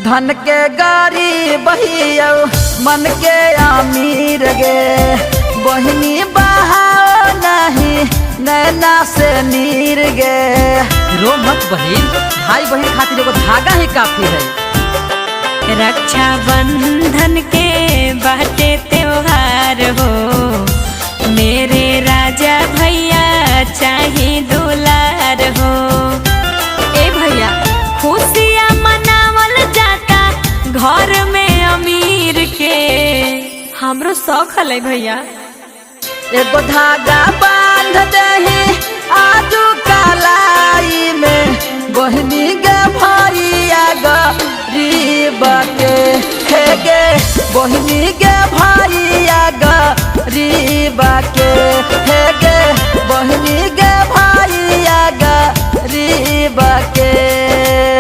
धन के गारी बहिया मन के अमीर गे बहिनी बहाओ नहीं नैना से नीर गे। रो मत बहिन, भाई बहन खातिर एगो धागा ही काफी है। रक्षा बंधन के बाटे त्योहार हो मेरे राजा भैया चाहे दुलार हो। ए भैया खुशियाँ मनावल जाता घर में अमीर के हमरो शौक है भैया। एगो धागा बांध दही आजू कलाई में बहनी गे भैया गरीब के हे गे बहनी गे भैया गरीब के हे गे बहनी गे भैया गरीब